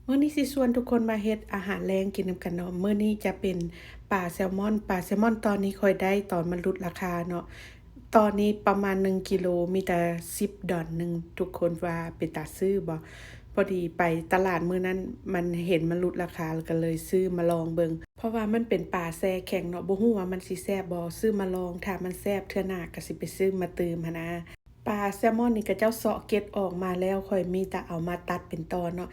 มื้อนี้สิชวนทุกคนมาเฮ็ดอาหารแลงกินนำกันเนาะมื้อนี้จะเป็นปลาแซลมอนตอนนี้ค่อยได้ตอนมันลดราคาเนาะตอนนี้ประมาณ1กิโลมีแต่$10หนึ่งทุกคนว่าเป็นตาซื้อบ่พอดีไปตลาดมื้อนั้นมันเห็นมันลดราคาแล้วก็เลยซื้อมาลองเบิ่งเพราะว่ามันเป็นปลาแช่แข็งเนาะบ่ฮู้ว่ามันสิแซ่บบ่ซื้อมาลองถ้ามันแซ่บเทื่อหน้าก็สิไปซื้อมาเติมหั้นนะปลาแซลมอนนี่เขาเจ้าเซาะเกล็ดออกมาแล้วค่อยมีแต่เอามาตัดเป็นตอนเนาะ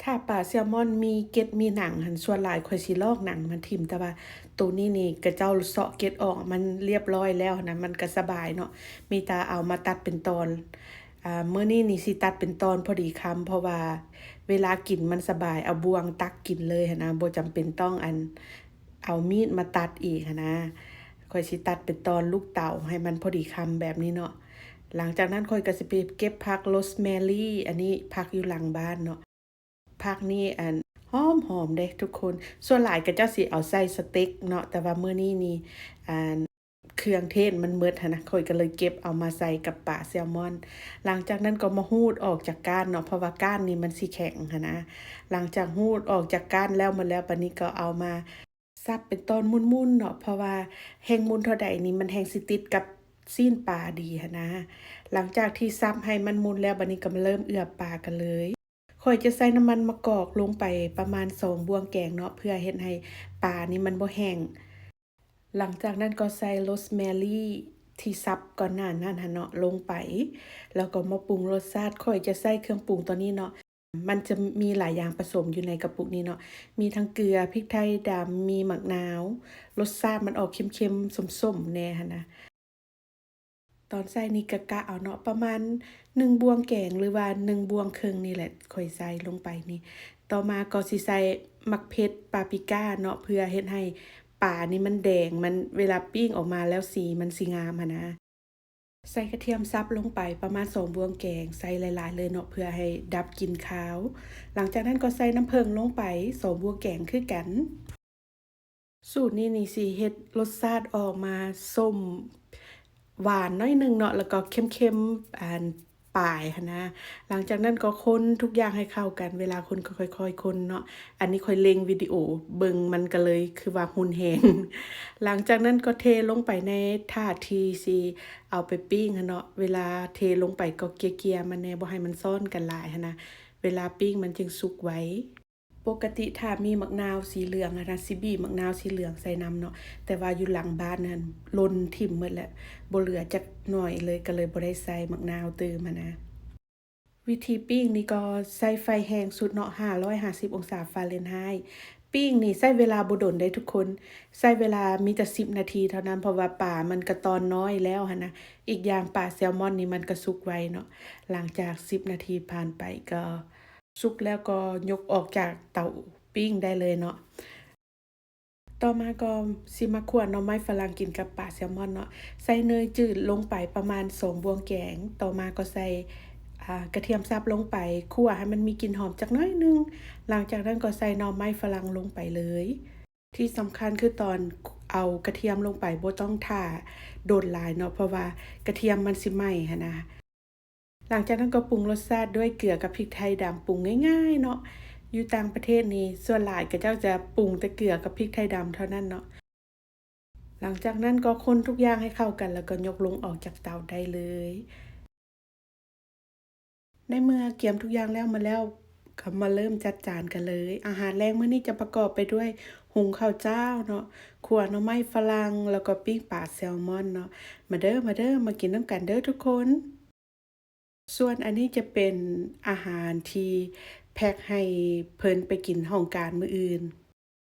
ถ้าปลาแซลมอนมีเกล็ดมีหนังหั้นส่วนหลายข้อยสิลอกหนังมันทิ่มแต่ว่าตัวนี้นี่เขาเจ้าเซาะเกล็ดออกมันเรียบร้อยแล้วหั้นนะมันก็สบายเนาะมีแต่เอามาตัดเป็นตอนมื้อนี้นี่สิตัดเป็นตอนพอดีคำเพราะว่าเวลากินมันสบายเอาบ่วงตักกินเลยหั้นนะบ่จำเป็นต้องเอามีดมาตัดอีกหั้นนะข้อยสิตัดเป็นตอนลูกเต๋าให้มันพอดีคำแบบนี้เนาะหลังจากนั้นข้อยก็สิไปเก็บผักโรสแมรี่อันนี้ผักอยู่หลังบ้านเนาะ ผักนี่หอมเด้ทุกคนส่วนหลายก็เจ้าสิเอาใส่สเต็กเนาะแต่ว่ามื้อนี้นี่อันเครื่องเทศมันหมดหั้นนะข้อยก็เลยเก็บเอามาใส่กับปลาแซลมอนหลังจากนั้นก็มาหูดออกจากก้านเนาะเพราะว่าก้านนี่มันสิแข็งหั้นนะหลังจากหูดออกจากก้านแล้วบัดนี้ก็เอามาสับเป็นตอนมุนๆเนาะเพราะว่าแฮ่งมุนเท่าใดนี่มันแฮ่งสิติดกับซีนปลาดีหั้นนะหลังจากที่สับให้มันมุนแล้วบัดนี้ก็มาเริ่มเอือบปลากันเลย ข้อยจะใส่น้ำมันมะกอกลงไปประมาณ2บวงแกงเนาะเพื่อเฮ็ดให้ปลานี่มันบ่แห้งหลังจากนั้นก็ใส่โรสแมรี่ที่สับก่อนหน้านั้นหั้นเนาะลงไปแล้วก็มาปรุงรสชาติข้อยจะใส่เครื่องปรุงตัวนี้เนาะมันจะมีหลายอย่างผสมอยู่ในกระปุกนี้เนาะมีทั้งเกลือพริกไทยดำมีมะนาวรสชาติมันออกเค็มๆส้มๆแหน่หั้นนะ ตอนใส่นี่ก็กะเอาเนาะประมาณ1บวงแกงหรือว่า1บวงครึ่งนี่แหละค่อยใส่ลงไปนี่ต่อมาก็สิใส่มักเผ็ดปาปริก้าเนาะเพื่อเฮ็ดให้ปลานี่มันแดงมันเวลาปิ้งออกมาแล้วสีมันสิงามหั้นนะใส่กระเทียมสับลงไปประมาณ2บวงแกงใส่หลายๆเลยเนาะเพื่อให้ดับกลิ่นคาวหลังจากนั้นก็ใส่น้ำผึ้งลงไป2บวงแกงคือกัน สูตรนี้นี่สิเฮ็ดรสชาติออกมาส้มหวานน้อยหนึ่งเนาะแล้วก็เค็มๆปลายหั้นนะหลังจากนั้นก็คนทุกอย่างให้เข้ากันเวลาคนก็ค่อยๆคนเนาะอันนี้ข้อยเล็งวิดีโอเบิ่งมันก็เลยคือว่ารุนแรงหลังจากนั้นก็เทลงไปในถาดที่สิเอาไปปิ้งหั้นเนาะเวลาเทลงไปก็เกลี่ยๆมันแหน่บ่ให้มันซ้อนกันหลายหั้นนะเวลาปิ้งมันจึงสุกไว ปกติถ้ามีมะนาวสีเหลืองอะนะสิบีบมะนาวสีเหลืองใส่นำเนาะแต่ว่าอยู่หลังบ้านนั่นหล่นทิ่มหมดแล้วบ่เหลือจักหน่อยเลยก็เลยบ่ได้ใส่มะนาวเติมหั้นนะวิธีปิ้งนี่ก็ใส่ไฟแรงสุดเนาะ550องศาฟาเรนไฮต์ปิ้งนี่ใช้เวลาบ่โดนได้ทุกคนใช้เวลามีแต่10นาทีเท่านั้นเพราะว่าปลามันก็ตอนน้อยแล้วหั้นนะอีกอย่างปลาแซลมอนนี่มันก็สุกไวเนาะหลังจาก10นาทีผ่านไปก็ สุกแล้วก็ยกออกจากเตาปิ้งได้เลยเนาะต่อมาก็สิมาคั่วหน่อไม้ฝรั่งกินกับปลาแซลมอนเนาะใส่เนยจืดลงไปประมาณ2บวงแกงต่อมาก็ใส่กระเทียมสับลงไปคั่วให้มันมีกลิ่นหอมจักหน่อยหนึ่งหลังจากนั้นก็ใส่หน่อไม้ฝรั่งลงไปเลยที่สำคัญคือตอนเอากระเทียมลงไปบ่ต้องท่าโดนหลายเนาะเพราะว่ากระเทียมมันสิไหม้หั้นนะ หลังจากนั้นก็ปรุงรสชาติด้วยเกลือกับพริกไทยดำปรุงง่ายๆเนาะอยู่ต่างประเทศนี่ส่วนหลายเขาเจ้าจะปรุงแต่เกลือกับพริกไทยดำเท่านั้นเนาะหลังจากนั้นก็คนทุกอย่างให้เข้ากันแล้วก็ยกลงออกจากเตาได้เลยในเมื่อเกียมทุกอย่างแล้วก็มาเริ่มจัดจานกันเลยอาหารแรงมื้อนี้จะประกอบไปด้วยหุงข้าวเจ้าเนาะขั่วหน่อไม้ฝรั่งแล้วก็ปิ้งปลาแซลมอนเนาะมาเด้อมากินนำกันเด้อทุกคน ส่วนอันนี้จะเป็นอาหารที่แพ็กให้เพิ่นไปกินห้องการมื้ออื่น